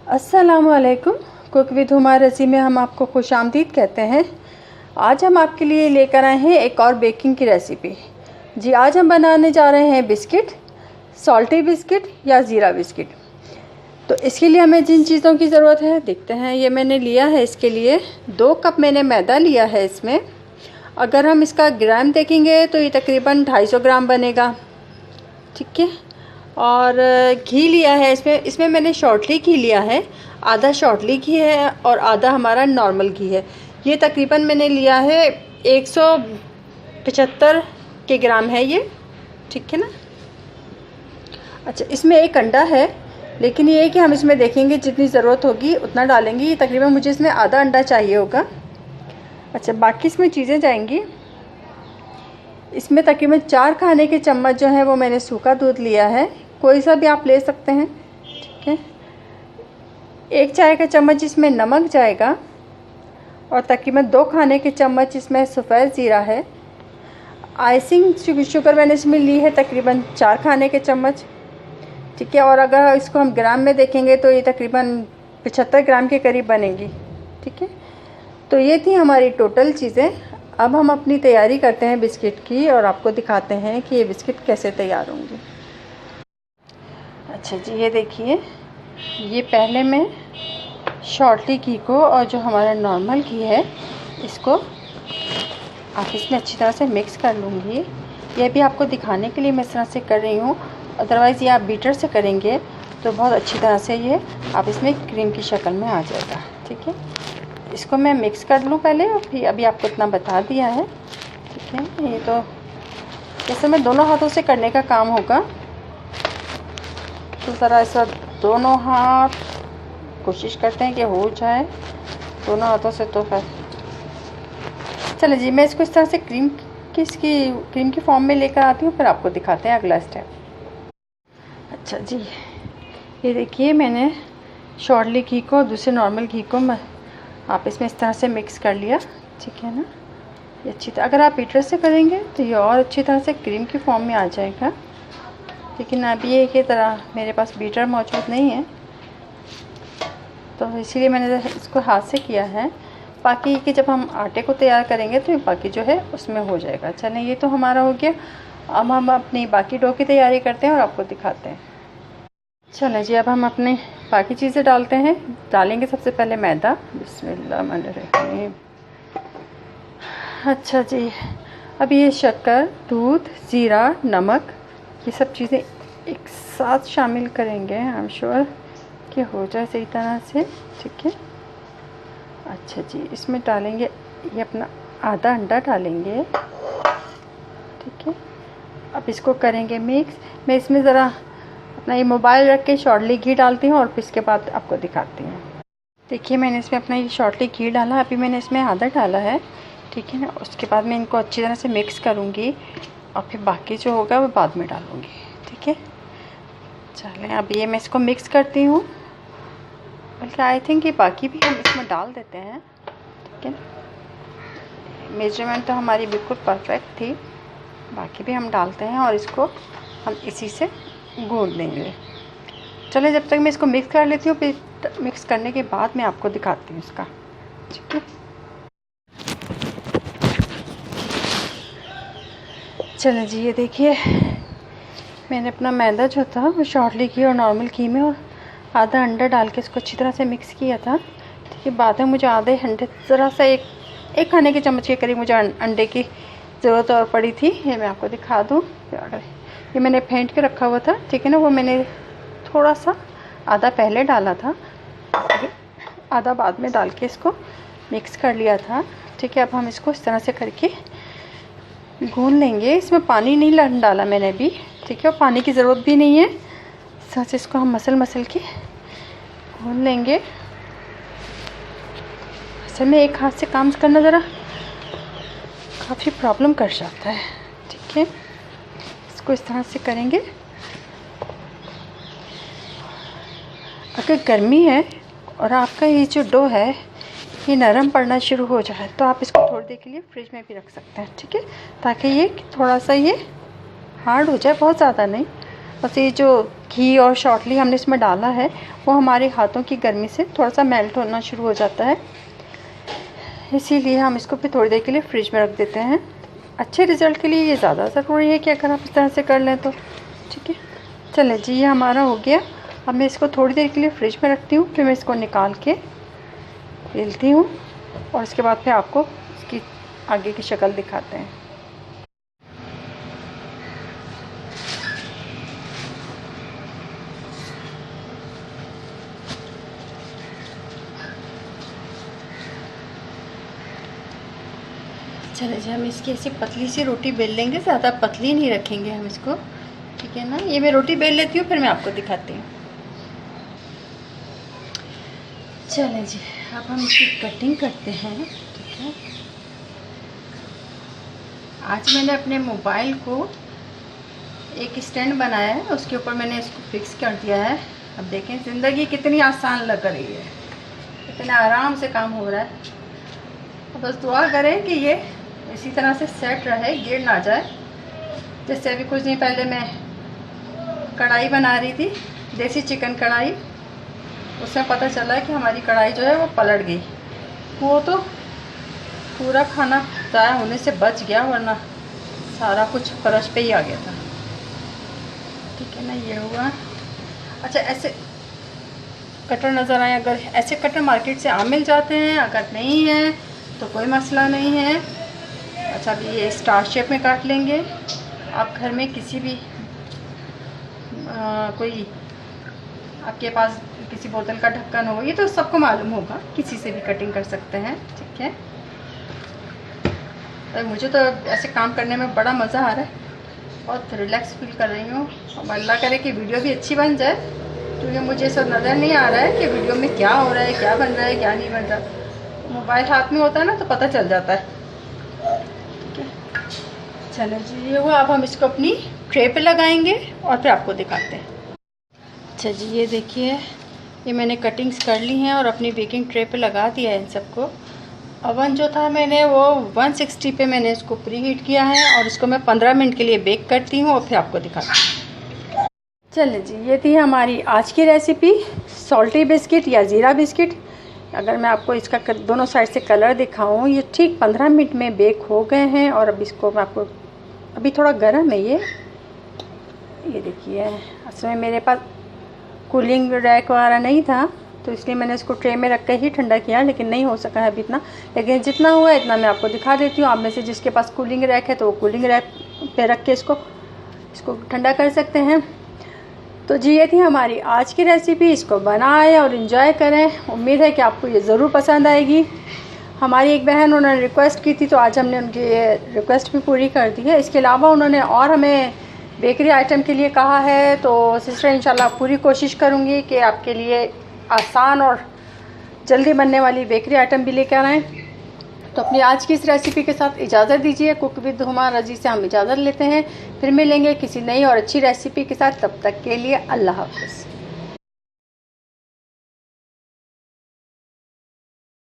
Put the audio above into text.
अस्सलामुअलैकुम। Cook with Huma रज़ी में हम आपको खुशामदीद कहते हैं। आज हम आपके लिए लेकर आए हैं एक और बेकिंग की रेसिपी। जी, आज हम बनाने जा रहे हैं बिस्किट, सॉल्टी बिस्किट या ज़ीरा बिस्किट। तो इसके लिए हमें जिन चीज़ों की ज़रूरत है देखते हैं। ये मैंने लिया है, इसके लिए 2 कप मैंने मैदा लिया है। इसमें अगर हम इसका ग्राम देखेंगे तो ये तकरीबन 250 ग्राम बनेगा, ठीक है। और घी लिया है इसमें मैंने शॉर्टली घी लिया है, आधा शॉर्टली घी है और आधा हमारा नॉर्मल घी है। ये तकरीबन मैंने लिया है 175 के ग्राम है ये, ठीक है ना। अच्छा, इसमें एक अंडा है, लेकिन ये है कि हम इसमें देखेंगे जितनी ज़रूरत होगी उतना डालेंगे। ये तकरीबन मुझे इसमें आधा अंडा चाहिए होगा। अच्छा, बाकी इसमें चीज़ें जाएंगी। इसमें तकरीबन 4 खाने के चम्मच जो है वो मैंने सूखा दूध लिया है, कोई सा भी आप ले सकते हैं, ठीक है। 1 चाय का चम्मच इसमें नमक जाएगा और तकरीबन 2 खाने के चम्मच इसमें सफ़ेद ज़ीरा है। आइसिंग शुगर मैंने इसमें ली है तकरीबन 4 खाने के चम्मच, ठीक है। और अगर इसको हम ग्राम में देखेंगे तो ये तकरीबन 75 ग्राम के करीब बनेगी, ठीक है। तो ये थी हमारी टोटल चीज़ें। अब हम अपनी तैयारी करते हैं बिस्किट की और आपको दिखाते हैं कि ये बिस्किट कैसे तैयार होंगे। अच्छा जी, ये देखिए, ये पहले मैं शॉर्टली घी को और जो हमारा नॉर्मल घी है इसको आप इसमें अच्छी तरह से मिक्स कर लूँगी। ये भी आपको दिखाने के लिए मैं इस तरह से कर रही हूँ, अदरवाइज़ ये आप बीटर से करेंगे तो बहुत अच्छी तरह से ये आप इसमें क्रीम की शक्ल में आ जाएगा, ठीक है। इसको मैं मिक्स कर लूँ पहले और फिर अभी आपको इतना बता दिया है, ठीक है। ये तो जैसे मैं दोनों हाथों से करने का काम होगा, तो ज़रा ऐसा दोनों हाथ कोशिश करते हैं कि हो जाए दोनों हाथों से। तो फिर चलो जी, मैं इसको इस तरह से क्रीम की फॉर्म में लेकर आती हूँ, फिर आपको दिखाते हैं अगला स्टेप। अच्छा जी, ये देखिए, मैंने शॉर्टली घी को और दूसरे नॉर्मल घी को आप इसमें इस तरह से मिक्स कर लिया, ठीक है ना। ये अच्छी तरह अगर आप बीटर से करेंगे तो ये और अच्छी तरह से क्रीम की फॉर्म में आ जाएगा, लेकिन अभी ये की तरह मेरे पास बीटर मौजूद नहीं है तो इसीलिए मैंने इसको हाथ से किया है। बाकी कि जब हम आटे को तैयार करेंगे तो बाकी जो है उसमें हो जाएगा। चलें, ये तो हमारा हो गया। अब हम अपनी बाकी डो की तैयारी करते हैं और आपको दिखाते हैं। चलें जी, अब हम अपने बाकी चीज़ें डालते हैं। डालेंगे सबसे पहले मैदा, बिस्मिल्लाहिर्रहमानिर्रहीम। अच्छा जी, अब ये शक्कर, दूध, ज़ीरा, नमक, ये सब चीज़ें एक साथ शामिल करेंगे। आई एम श्योर कि हो जाए सही तरह से, ठीक है। अच्छा जी, इसमें डालेंगे ये अपना आधा अंडा डालेंगे, ठीक है। अब इसको करेंगे मिक्स। मैं इसमें ज़रा अपना ये मोबाइल रख के शॉर्टली घी डालती हूँ और फिर इसके बाद आपको दिखाती हूँ। देखिए, मैंने इसमें अपना ये शॉर्टली घी डाला, अभी मैंने इसमें आधा डाला है, ठीक है ना। उसके बाद मैं इनको अच्छी तरह से मिक्स करूँगी और फिर बाकी जो होगा वो बाद में डालूँगी, ठीक है। चलें, अब ये मैं इसको मिक्स करती हूँ, बल्कि आई थिंक ये बाकी भी हम इसमें डाल देते हैं, ठीक है। मेजरमेंट तो हमारी बिल्कुल परफेक्ट थी, बाकी भी हम डालते हैं और इसको हम इसी से गूँथ देंगे। चलिए, जब तक मैं इसको मिक्स कर लेती हूँ, फिर मिक्स करने के बाद मैं आपको दिखाती हूँ इसका, ठीक है। चलें जी, ये देखिए, मैंने अपना मैदा जो था वो शॉर्टली घी और नॉर्मल घी में और आधा अंडा डाल के इसको अच्छी तरह से मिक्स किया था, ठीक है। बाद में मुझे आधे अंडे, ज़रा सा एक खाने के चम्मच के करीब मुझे अंडे की ज़रूरत और पड़ी थी। ये मैं आपको दिखा दूँ, ये मैंने फेंट के रखा हुआ था, ठीक है ना। वो मैंने थोड़ा सा आधा पहले डाला था, आधा बाद में डाल के इसको मिक्स कर लिया था, ठीक है। अब हम इसको इस तरह से करके गूँथ लेंगे। इसमें पानी नहीं डाला मैंने भी, ठीक है, और पानी की ज़रूरत भी नहीं है। साथ इसको हम मसल के गूँथ लेंगे। असल में एक हाथ से काम करना ज़रा काफ़ी प्रॉब्लम कर जाता है, ठीक है। इसको इस तरह से करेंगे। अगर गर्मी है और आपका ये जो डो है ये नरम पड़ना शुरू हो जाए तो आप इसको थोड़ी देर के लिए फ्रिज में भी रख सकते हैं, ठीक है, ताकि ये थोड़ा सा ये हार्ड हो जाए, बहुत ज़्यादा नहीं, बस ये जो घी और शॉर्टली हमने इसमें डाला है वो हमारे हाथों की गर्मी से थोड़ा सा मेल्ट होना शुरू हो जाता है, इसीलिए हम इसको फिर थोड़ी देर के लिए फ्रिज में रख देते हैं। अच्छे रिज़ल्ट के लिए ये ज़्यादा ज़रूरी है कि अगर आप इस तरह से कर लें तो। ठीक है, चलें जी, ये हमारा हो गया। अब मैं इसको थोड़ी देर के लिए फ्रिज में रखती हूँ, फिर मैं इसको निकाल के बेलती हूँ और इसके बाद फिर आपको इसकी आगे की शक्ल दिखाते हैं। चले जी, हम इसकी ऐसी पतली सी रोटी बेल लेंगे, ज़्यादा पतली नहीं रखेंगे हम इसको। ठीक है ना, ये मैं रोटी बेल लेती हूँ फिर मैं आपको दिखाती हूँ। चलें जी, अब हम इसकी कटिंग करते हैं। ठीक है, आज मैंने अपने मोबाइल को एक स्टैंड बनाया है, उसके ऊपर मैंने इसको फिक्स कर दिया है। अब देखें ज़िंदगी कितनी आसान लग रही है, इतना आराम से काम हो रहा है। बस दुआ करें कि ये इसी तरह से सेट रहे, गिर ना जाए। जैसे अभी कुछ दिन पहले मैं कढ़ाई बना रही थी, देसी चिकन कढ़ाई, उसमें पता चला कि हमारी कढ़ाई जो है वो पलट गई। वो तो पूरा खाना ज़ाया होने से बच गया, वरना सारा कुछ फर्श पे ही आ गया था। ठीक है ना, ये हुआ। अच्छा, ऐसे कटर नज़र आए, अगर ऐसे कटर मार्केट से आम मिल जाते हैं, अगर नहीं है तो कोई मसला नहीं है। अच्छा, अभी ये स्टार शेप में काट लेंगे। आप घर में किसी भी कोई आपके पास किसी बोतल का ढक्कन हो, ये तो सबको मालूम होगा, किसी से भी कटिंग कर सकते हैं। ठीक है, तो मुझे तो ऐसे काम करने में बड़ा मज़ा आ रहा है, बहुत रिलैक्स फील कर रही हूँ। अब अल्लाह करे कि वीडियो भी अच्छी बन जाए, क्योंकि मुझे सब नज़र नहीं आ रहा है कि वीडियो में क्या हो रहा है, क्या बन रहा है, क्या नहीं बन रहा। मोबाइल हाथ में होता है ना तो पता चल जाता है। ठीक है, चलो जी, ये हुआ। अब हम इसको अपनी ट्रे पे लगाएंगे और फिर आपको दिखाते हैं। अच्छा जी, ये देखिए, ये मैंने कटिंग्स कर ली हैं और अपनी बेकिंग ट्रे पे लगा दिया है इन सबको। अवन जो था मैंने वो 160 पे मैंने इसको प्री हीट किया है और इसको मैं 15 मिनट के लिए बेक करती हूँ और फिर आपको दिखाती हूँ। चलिए जी, ये थी हमारी आज की रेसिपी, सॉल्टी बिस्किट या ज़ीरा बिस्किट। अगर मैं आपको इसका दोनों साइड से कलर दिखाऊँ, ये ठीक 15 मिनट में बेक हो गए हैं। और अब इसको मैं आपको, अभी थोड़ा गर्म है ये देखिए। असल में मेरे पास कूलिंग रैक वगैरह नहीं था, तो इसलिए मैंने इसको ट्रे में रख कर ही ठंडा किया, लेकिन नहीं हो सका है अभी इतना। लेकिन जितना हुआ इतना मैं आपको दिखा देती हूँ। आप में से जिसके पास कूलिंग रैक है तो वो कूलिंग रैक पे रख के इसको ठंडा कर सकते हैं। तो जी, ये थी हमारी आज की रेसिपी। इसको बनाएं और इन्जॉय करें। उम्मीद है कि आपको ये ज़रूर पसंद आएगी। हमारी एक बहन, उन्होंने रिक्वेस्ट की थी तो आज हमने उनकी रिक्वेस्ट भी पूरी कर दी है। इसके अलावा उन्होंने और हमें बेकरी आइटम के लिए कहा है, तो सिस्टर इंशाल्लाह पूरी कोशिश करूँगी कि आपके लिए आसान और जल्दी बनने वाली बेकरी आइटम भी लेकर आएँ। तो अपनी आज की इस रेसिपी के साथ इजाज़त दीजिए। कुक विद हुमा रज़ी से हम इजाज़त लेते हैं, फिर मिलेंगे किसी नई और अच्छी रेसिपी के साथ। तब तक के लिए अल्लाह हाफ़िज़।